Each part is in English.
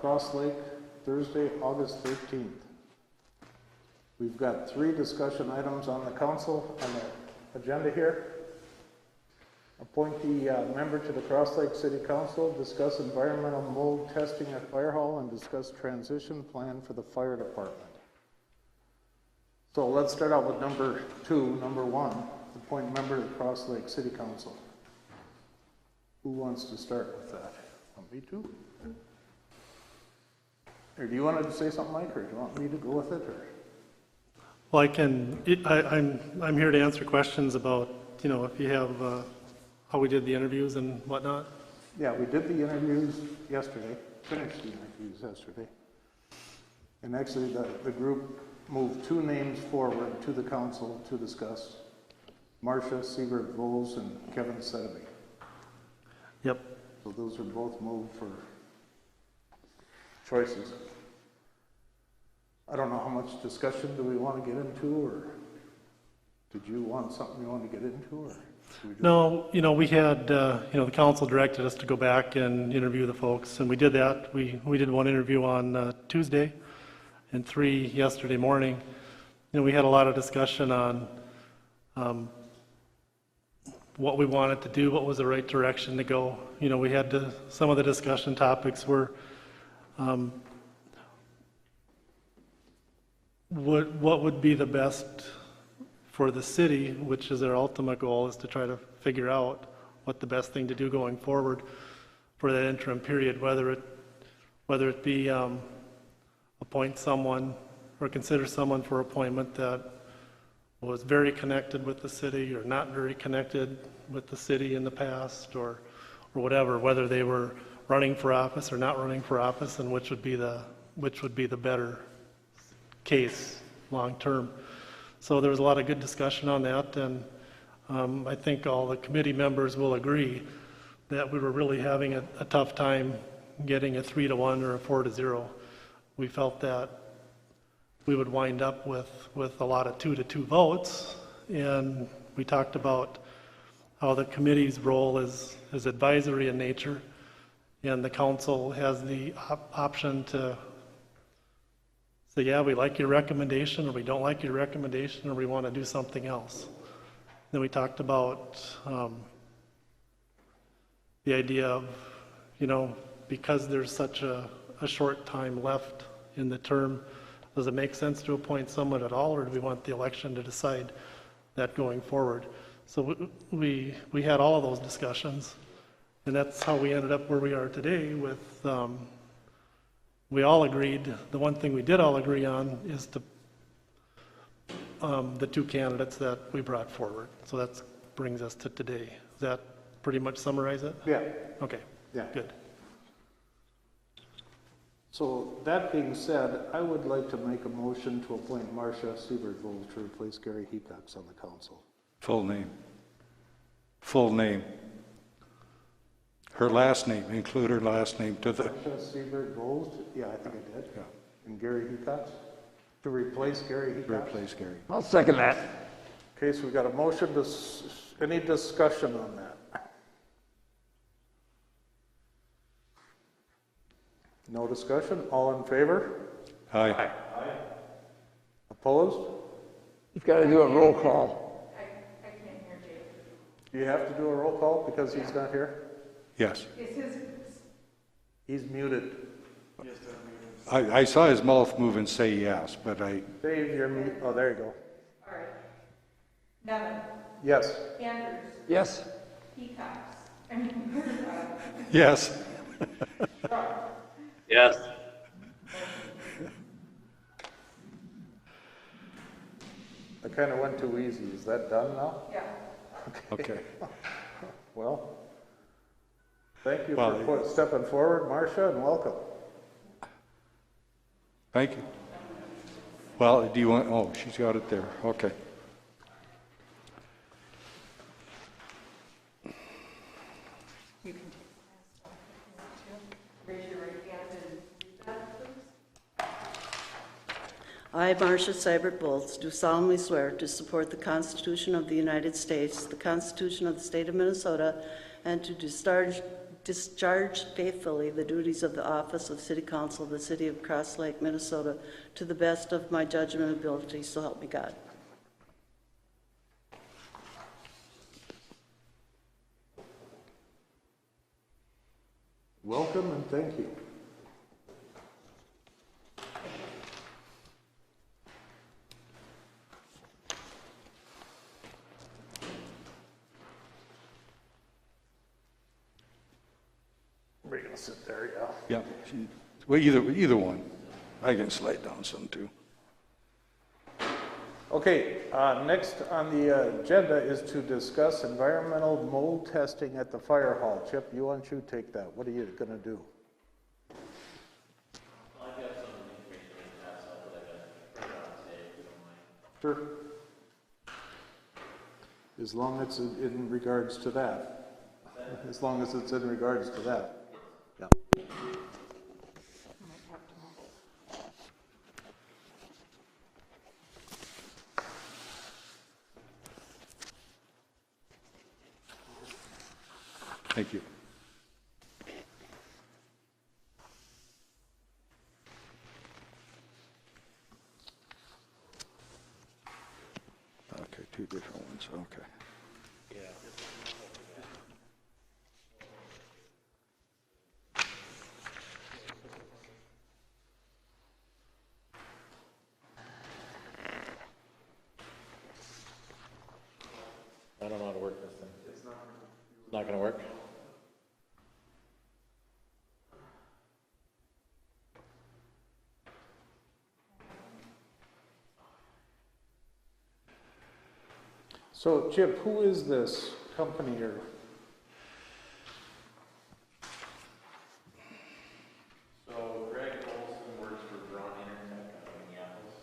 Cross Lake, Thursday, August 13th. We've got 3 discussion items on the council on the agenda here. Appoint the member to the Cross Lake City Council, discuss environmental mold testing at Fire Hall, and discuss transition plan for the fire department. So let's start out with number 1, appoint member to the Cross Lake City Council. Who wants to start with that? Want me to? Or do you want to say something, Mike, or do you want me to go with it? Or? Well, I'm here to answer questions about, if you have how we did the interviews and whatnot. Yeah, we did the interviews yesterday, finished the interviews yesterday. And actually the group moved 2 names forward to the council to discuss. Marcia Siebert-Voles and Kevin Sedeby. Yep. So those are both moved for choices. I don't know how much discussion do we want to get into, or did you want something you want to get into, or? No, we had, the council directed us to go back and interview the folks, and we did that. We did 1 interview on Tuesday and 3 yesterday morning. We had a lot of discussion on what we wanted to do, what was the right direction to go. We had some of the discussion topics were what would be the best for the city, which is our ultimate goal, is to try to figure out what the best thing to do going forward for that interim period, whether it be appoint someone or consider someone for appointment that was very connected with the city or not very connected with the city in the past, or whatever, whether they were running for office or not running for office, and which would be the better case long term. So there was a lot of good discussion on that, and I think all the committee members will agree that we were really having a tough time getting a 3-1 or a 4-0. We felt that we would wind up with a lot of 2-2 votes, and we talked about how the committee's role is advisory in nature, and the council has the option to say, yeah, we like your recommendation, or we don't like your recommendation, or we want to do something else. Then we talked about the idea of, because there's such a short time left in the term, does it make sense to appoint someone at all, or do we want the election to decide that going forward? So we had all of those discussions, and that's how we ended up where we are today with, we all agreed, the one thing we did all agree on is the 2 candidates that we brought forward. So that brings us to today. Does that pretty much summarize it? Yeah. Okay. Yeah. Good. So that being said, I would like to make a motion to appoint Marcia Siebert-Voles to replace Gary Hecox on the council. Full name. Her last name, include her last name to the... Marcia Siebert-Voles, yeah, I think I did. Yeah. And Gary Hecox? To replace Gary Hecox? Replace Gary. I'll second that. Okay, so we've got a motion. Any discussion on that? No discussion? All in favor? Aye. Opposed? You've got to do a roll call. I can't hear Jake. Do you have to do a roll call because he's not here? Yes. Is his, He's muted. I saw his mouth move and say yes, but Dave, you're mute. Oh, there you go. all right. Nevin, Yes. Andrews, Yes? Hecox, yes. Yes. I kind of went too easy. Is that done now? yeah. Okay. Well, thank you Well, for stepping forward, Marcia, and welcome. Thank you. Well, do you want... Oh, she's got it there. Okay. You can take that. Raise your right hand and repeat that, please. I, Marcia Siebert-Voles, do solemnly swear to support the Constitution of the United States, the Constitution of the State of Minnesota, and to discharge faithfully the duties of the office of City Council of the City of Cross Lake, Minnesota, to the best of my judgment and ability, so help me God. Welcome and thank you. We're gonna sit there, yeah. Yeah, well, either one. I can slide down some too. Okay, next on the agenda is to discuss environmental mold testing at the fire hall. Chip, why don't you take that? What are you gonna do? I've got some information to pass out that I got printed out today, if you don't mind. Sure. As long as it's in regards to that. As long as it's in regards to that. Yeah. Thank you. Okay, two different ones, okay. I don't know how to work this thing. It's not gonna work? So Chip, who is this company or? So Greg Olson works for Braun Intertech out of Minneapolis,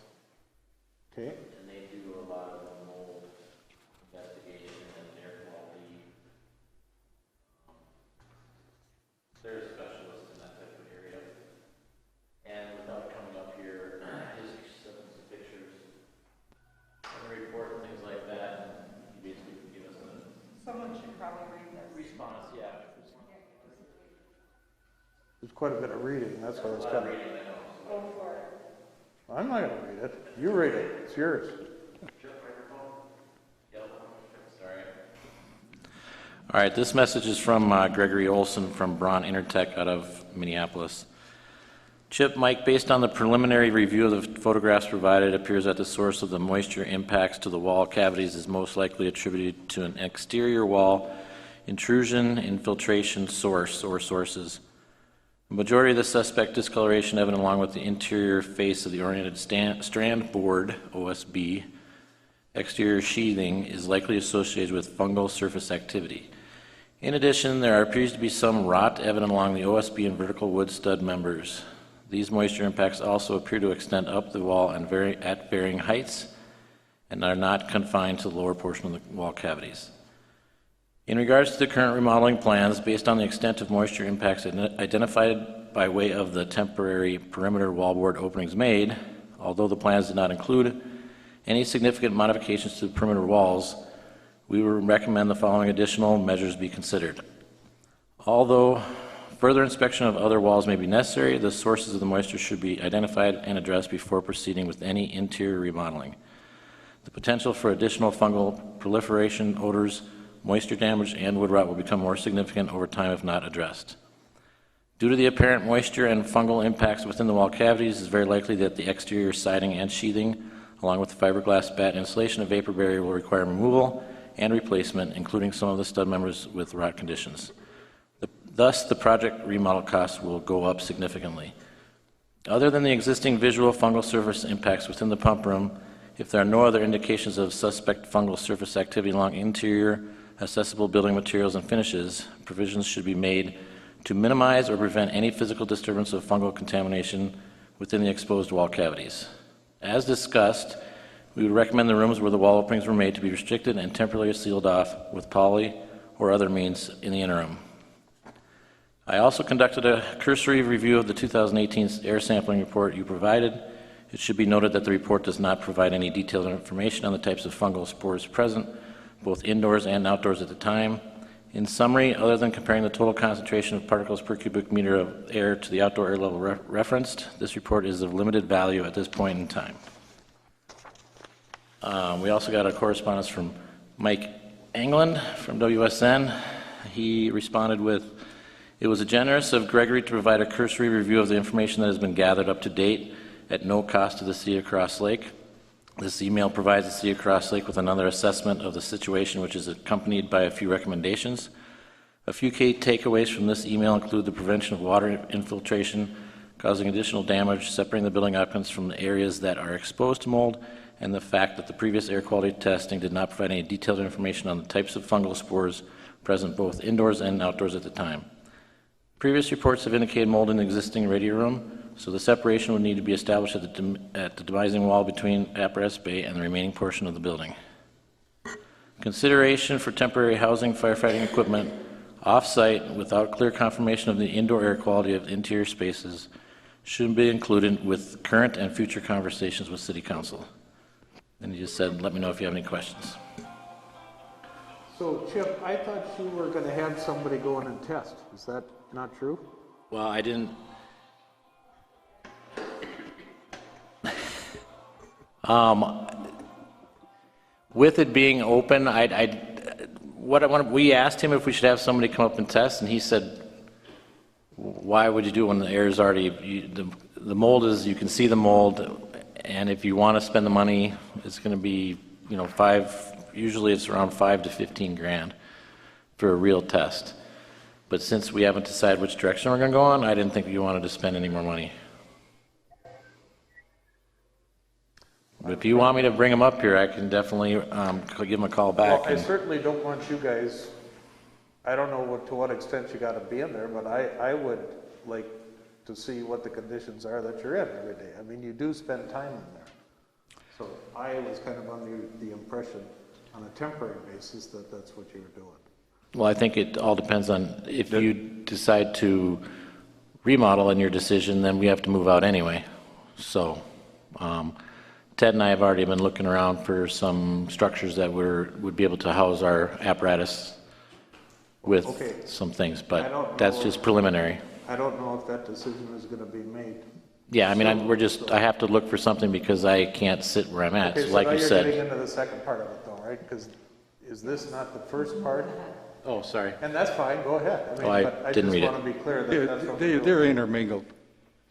Okay, and they do a lot of the mold investigation and air quality. They're a specialist in that type of area. And without coming up here, his sent us some pictures and a report and things like that, and he basically can give us a Someone should probably read this. response, yeah. there's quite a bit of reading, that's why I was kind of. Go for it. I'm not gonna read it. You read it, it's yours. Sorry. All right, this message is from Gregory Olson from Braun Intertech out of Minneapolis. Chip, Mike, based on the preliminary review of the photographs provided, it appears that the source of the moisture impacts to the wall cavities is most likely attributed to an exterior wall intrusion infiltration source or sources. The majority of the suspect discoloration evident along with the interior face of the oriented strand board, OSB, exterior sheathing is likely associated with fungal surface activity. In addition, there appears to be some rot evident along the OSB and vertical wood stud members. These moisture impacts also appear to extend up the wall and at varying heights and are not confined to the lower portion of the wall cavities. In regards to the current remodeling plans, based on the extent of moisture impacts identified by way of the temporary perimeter wallboard openings made, although the plans did not include any significant modifications to the perimeter walls, we would recommend the following additional measures be considered. Although further inspection of other walls may be necessary, the sources of the moisture should be identified and addressed before proceeding with any interior remodeling. The potential for additional fungal proliferation, odors, moisture damage, and wood rot will become more significant over time if not addressed. Due to the apparent moisture and fungal impacts within the wall cavities, it is very likely that the exterior siding and sheathing, along with the fiberglass bat insulation and vapor barrier, will require removal and replacement, including some of the stud members with rot conditions. Thus, the project remodel costs will go up significantly. Other than the existing visual fungal surface impacts within the pump room, if there are no other indications of suspect fungal surface activity along interior accessible building materials and finishes, provisions should be made to minimize or prevent any physical disturbance of fungal contamination within the exposed wall cavities. As discussed, we would recommend the rooms where the wall openings were made to be restricted and temporarily sealed off with poly or other means in the interim. I also conducted a cursory review of the 2018 air sampling report you provided. It should be noted that the report does not provide any detailed information on the types of fungal spores present, both indoors and outdoors at the time. In summary, other than comparing the total concentration of particles per cubic meter of air to the outdoor air level referenced, this report is of limited value at this point in time. We also got a correspondence from Mike England from WSN. He responded with, "It was generous of Gregory to provide a cursory review of the information that has been gathered up to date at no cost to the City of Cross Lake. This email provides the City of Cross Lake with another assessment of the situation, which is accompanied by a few recommendations. A few key takeaways from this email include the prevention of water infiltration causing additional damage, separating the building occupants from the areas that are exposed to mold, and the fact that the previous air quality testing did not provide any detailed information on the types of fungal spores present both indoors and outdoors at the time. Previous reports have indicated mold in the existing radio room, so the separation would need to be established at the demising wall between apparatus bay and the remaining portion of the building. Consideration for temporary housing firefighting equipment off-site without clear confirmation of the indoor air quality of interior spaces should be included with current and future conversations with City Council." And he just said, "Let me know if you have any questions." So Chip, I thought you were gonna have somebody go in and test. Is that not true? Well, I didn't. With it being open, we asked him if we should have somebody come up and test, and he said, "Why would you do it when the air is already, the mold is, you can see the mold, and if you want to spend the money, it's going to be, usually it's around 5 to 15 grand for a real test. But since we haven't decided which direction we're going to go on, I didn't think we wanted to spend any more money." But if you want me to bring him up here, I can definitely give him a call back. Well, I certainly don't want you guys, I don't know to what extent you gotta be in there, but I would like to see what the conditions are that you're in every day. I mean, you do spend time in there. So I was kind of under the impression on a temporary basis that that's what you were doing. Well, I think it all depends on if you decide to remodel in your decision, then we have to move out anyway. So, Ted and I have already been looking around for some structures that would be able to house our apparatus with Okay. some things, I but don't that's know. just preliminary. I don't know if that decision is gonna be made. Yeah, I mean, I have to look for something because I can't sit where I'm at. Okay, So so like now you you're getting said. into the second part of it though, right? Because is this not the first part? Oh, sorry. And that's fine, go ahead. Oh, I but didn't read it. just want to be clear that that's what we're doing. They're intermingled,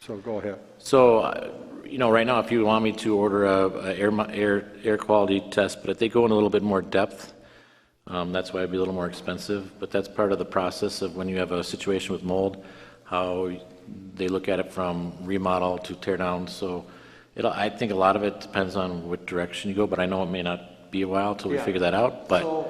so go ahead. So, right now, if you want me to order a air quality test, but if they go in a little bit more depth, that's why it'd be a little more expensive. But that's part of the process of when you have a situation with mold, how they look at it from remodel to tear down. So, I think a lot of it depends on what direction you go. But I know it may not be a while till we Yeah. figure that out. But So,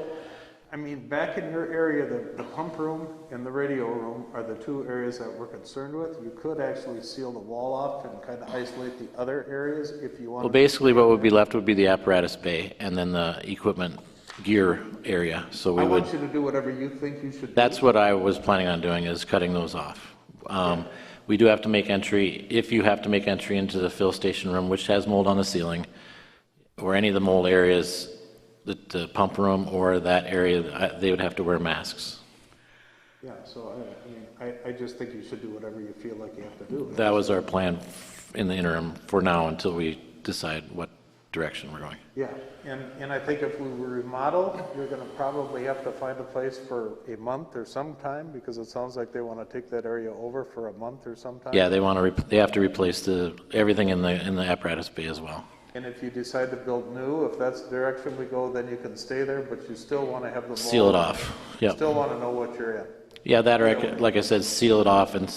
I mean, back in your area, the pump room and the radio room are the two areas that we're concerned with. You could actually seal the wall off and kind of isolate the other areas if you want. well, basically, what would be left would be the apparatus bay and then the equipment gear area. So we I would. want you to do whatever you think you should do. That's what I was planning on doing, is cutting those off. We do have to make entry, if you have to make entry into the fill station room, which has mold on the ceiling, or any of the mold areas, the pump room or that area, they would have to wear masks. Yeah, so I just think you should do whatever you feel like you have to do. That was our plan in the interim for now until we decide what direction we're going. Yeah, and I think if we remodel, you're gonna probably have to find a place for a month or some time, because it sounds like they wanna take that area over for a month or some time. Yeah, they have to replace everything in the apparatus bay as well. And if you decide to build new, if that's the direction we go, then you can stay there, but you still wanna have the mold. Seal it off. Yep. Still wanna know what you're in. Yeah, that, or like I said, seal it off, and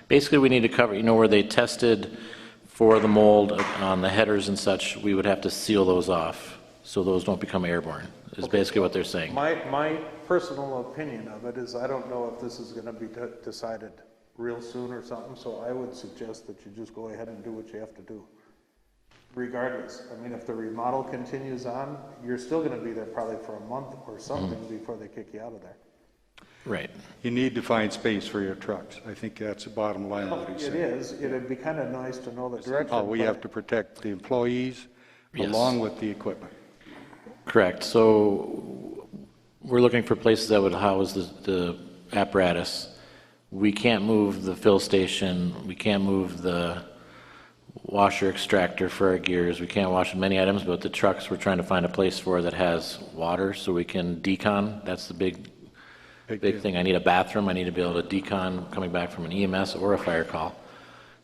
basically we need to cover, where they tested for the mold on the headers and such, we would have to seal those off, so those don't become airborne, is basically what they're saying. My personal opinion of it is, I don't know if this is gonna be decided real soon or something, so I would suggest that you just go ahead and do what you have to do. Regardless, I mean, if the remodel continues on, you're still gonna be there probably for a month or something before they kick you out of there. Right. You need to find space for your trucks. I think that's the bottom line of what he's It saying. is, it'd be kind of nice to know the direction. Oh, we but- have to protect the employees Yes. along with the equipment. Correct. So we're looking for places that would house the apparatus. We can't move the fill station, we can't move the washer extractor for our gears, we can't wash many items, but the trucks we're trying to find a place for that has water so we can decon. That's the big thing. I need a bathroom, I need to be able to decon coming back from an EMS or a fire call.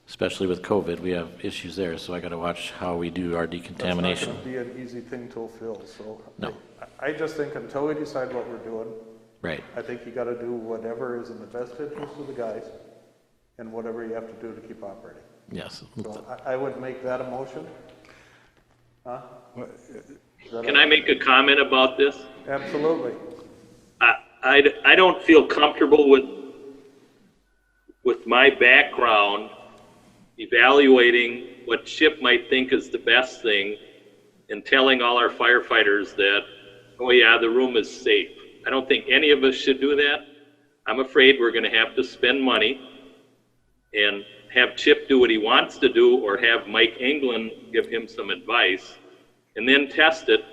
Especially with COVID, we have issues there, so I gotta watch how we do our decontamination. That's not gonna be an easy thing to fill, so. No. I just think until we decide what we're doing, Right. I think you gotta do whatever is in the best interest of the guys and whatever you have to do to keep operating. Yes. So I would make that a motion. Huh? Can I make a comment about this? Absolutely. I don't feel comfortable with my background evaluating what Chip might think is the best thing and telling all our firefighters that, oh yeah, the room is safe. I don't think any of us should do that. I'm afraid we're going to have to spend money and have Chip do what he wants to do, or have Mike Englund give him some advice, and then test it,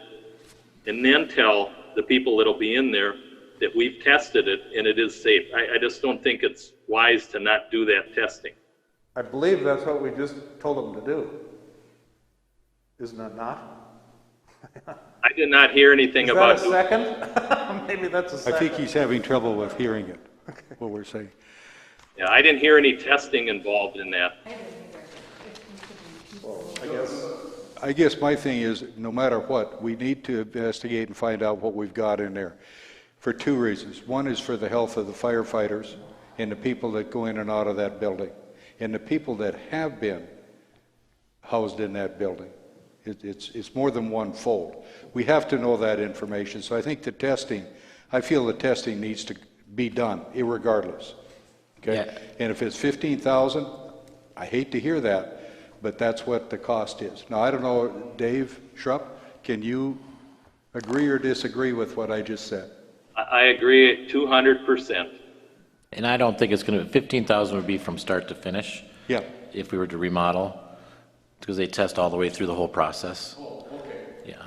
and then tell the people that'll be in there that we've tested it and it is safe. I just don't think it's wise to not do that testing. I believe that's what we just told them to do. Isn't it not? I did not hear anything Is about. that a second? Maybe that's a I second. think he's having trouble with hearing it, what we're saying. Yeah, I didn't hear any testing involved in that. I guess my thing is, no matter what, we need to investigate and find out what we've got in there for two reasons. One is for the health of the firefighters and the people that go in and out of that building, and the people that have been housed in that building. It's more than one fold. We have to know that information. So I think the testing, I feel the testing needs to be done irregardless. Okay? Yeah. And if it's 15,000, I hate to hear that, but that's what the cost is. Now, I don't know, Dave Schrupp, can you agree or disagree with what I just said? I agree 200%. And I don't think it's gonna, 15,000 would be from start to finish. Yeah. If we were to remodel, because they test all the way through the whole process. Oh, okay. Yeah.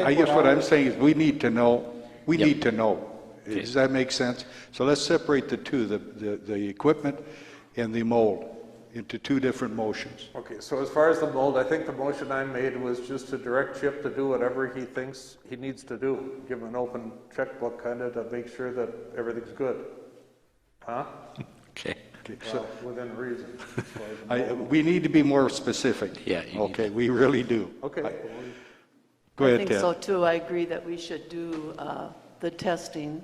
I guess what I'm saying is we need to know, we need to know. Does that make sense? So let's separate the two, the equipment and the mold, into two different motions. Okay, so as far as the mold, I think the motion I made was just to direct Chip to do whatever he thinks he needs to do. Give him an open checkbook kind of to make sure that everything's good. Huh? Okay. Well, within reason. as far as the mold. We need to be more specific. Yeah, you need Okay, we really do. Okay. Go I ahead, think Ted. so too. I agree that we should do the testing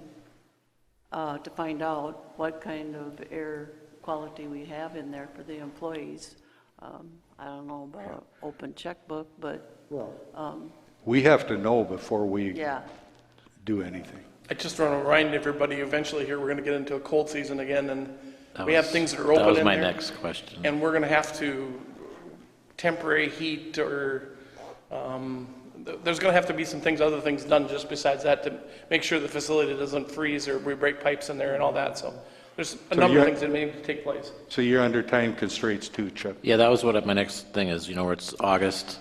to find out what kind of air quality we have in there for the employees. I don't know about open checkbook, but We have to know before we yeah. do anything. I just want to remind everybody, eventually here, we're going to get into a cold season again, and That we have was- things that are open in there. That was my next question. And we're going to have to temporary heat or, there's going to have to be some things, other things done just besides that to make sure the facility doesn't freeze or we break pipes in there and all that. So there's a number of you're- things that may need to take place. So you're under time constraints too, Chuck. Yeah, that was what my next thing is, where it's August,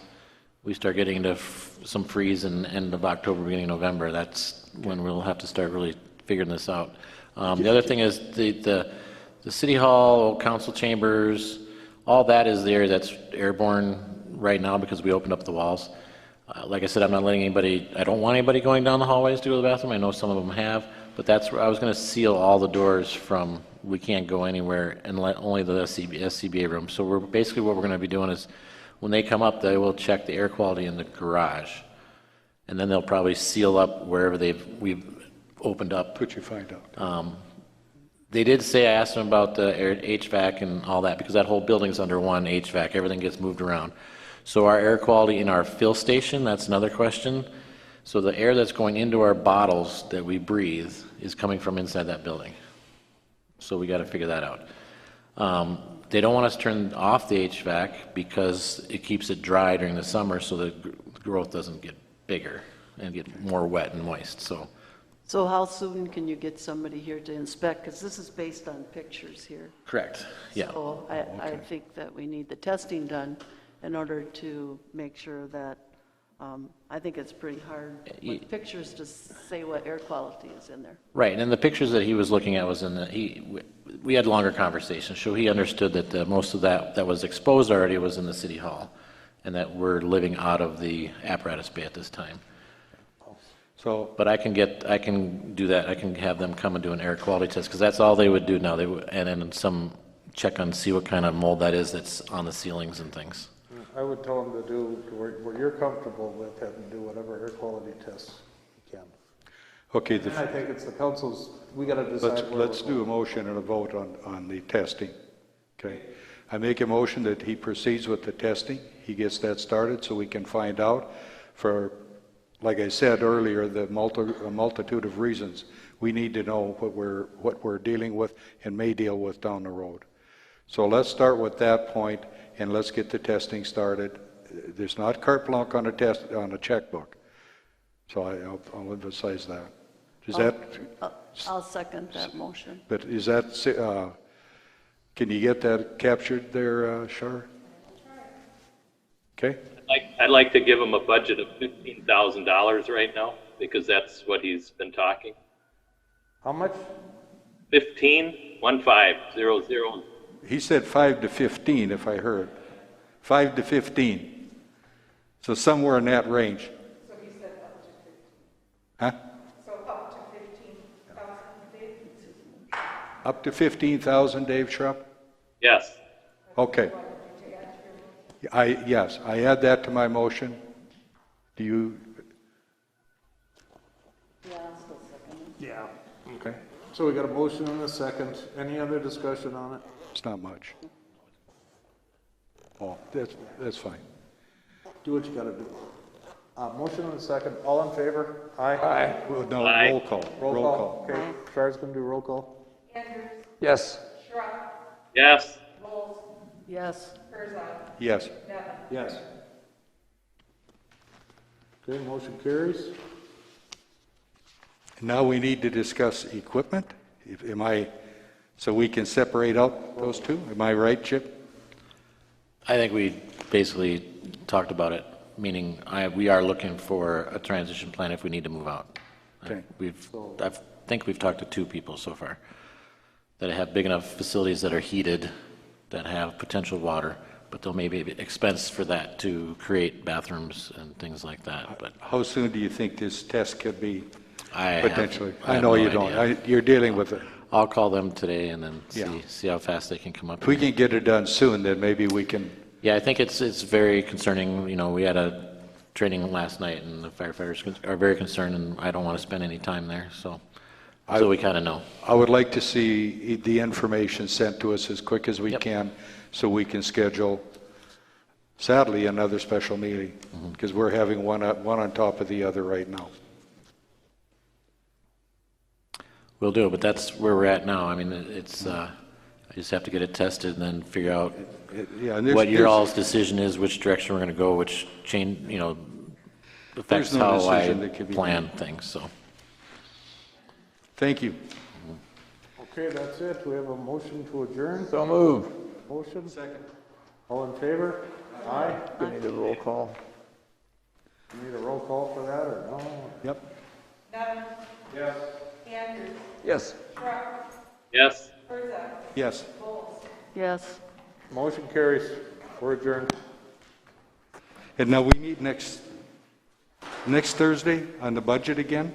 we start getting into some freeze in end of October, beginning of November. That's when we'll have to start really figuring this out. The other thing is the city hall, council chambers, all that is the area that's airborne right now because we opened up the walls. Like I said, I'm not letting anybody, I don't want anybody going down the hallways to go to the bathroom. I know some of them have, but that's where I was going to seal all the doors from, we can't go anywhere and let only the SCBA room. So we're basically what we're going to be doing is when they come up, they will check the air quality in the garage. And then they'll probably seal up wherever we've opened up. What you find out. They did say, I asked them about the air, HVAC and all that, because that whole building's under one HVAC, everything gets moved around. So our air quality in our fill station, that's another question. So the air that's going into our bottles that we breathe is coming from inside that building. So we gotta figure that out. They don't want us to turn off the HVAC because it keeps it dry during the summer so the growth doesn't get bigger and get more wet and moist, so. So how soon can you get somebody here to inspect? Because this is based on pictures here. Correct, yeah. So I think that we need the testing done in order to make sure that I think it's pretty hard with pictures to say what air quality is in there. Right, and the pictures that he was looking at was in the, we had longer conversations, so he understood that most of that was exposed already was in the city hall, and that we're living out of the apparatus bay at this time. So, But I can do that, I can have them come and do an air quality test, because that's all they would do now, and then check on, see what kind of mold that is that's on the ceilings and things. I would tell them to do where you're comfortable with, have them do whatever air quality tests you can. okay, And I think it's the council's, we gotta decide where let's we're do a motion and a vote on the testing. Okay. I make a motion that he proceeds with the testing. He gets that started so we can find out for, like I said earlier, a multitude of reasons. We need to know what we're dealing with and may deal with down the road. So let's start with that point and let's get the testing started. There's not carte blanche on a checkbook. So I'll emphasize that. Is that, I'll second that motion. but is that, can you get that captured there, Shar? Okay, I'd like to give him a budget of $15,000 right now, because that's what he's been talking. How much? 15,500. he said 5 to 15 if I heard. 5 to 15. So somewhere in that range. So he said up to 15. Huh? So up to 15,000, Dave? Up to 15,000, Dave Schrupp? Yes. Okay. Yes, I add that to my motion. Do you, Yeah, I'll still second it. Yeah. Okay. So we got a motion and a second. Any other discussion on it? it's not much. Oh, that's fine. Do what you gotta do. Motion and a second. All in favor? Aye. Aye. Well, no, Aye. roll call. Roll call. Okay. Char's gonna do roll call. Andrews, Yes. Schrock, Yes. Bowles, Yes, Herzog, Yes. Nevin. Yes. Okay, motion carries. Now we need to discuss equipment. So we can separate out those two? Am I right, Chip? I think we basically talked about it, meaning we are looking for a transition plan if we need to move out. Okay. I think we've talked to 2 people so far that have big enough facilities that are heated, that have potential water, but there'll maybe be expense for that to create bathrooms and things like that. But How soon do you think this test could be I potentially? I I have know no you don't. idea. You're dealing with it. I'll call them today and then Yeah. see how fast they can come up. If we can get it done soon, then maybe we can, Yeah, I think it's very concerning. You know, we had a training last night, and the firefighters are very concerned, and I don't want to spend any time there. So we kind of know. I would like to see the information sent to us as quick as we Yep. can so we can schedule, sadly, another special meeting because we're having one on top of the other right now. We'll do it, but that's where we're at now. I mean, it's I just have to get it tested and then figure out Yeah, and there's- what your there's- all's decision is, which direction we're going to go, which change, affects There's no how decision I that can be plan things. So. Thank you. Okay, that's it. We have a motion to adjourn. So move. Motion? Second. All in favor? Aye. We need a roll call. You need a roll call for that or no? Yep. Nevin, Yes. Andrews, Yes. Schrock, Yes. Herzog, Yes. Bowles. yes. Motion carries. We're adjourned. And now we meet next Thursday on the budget again?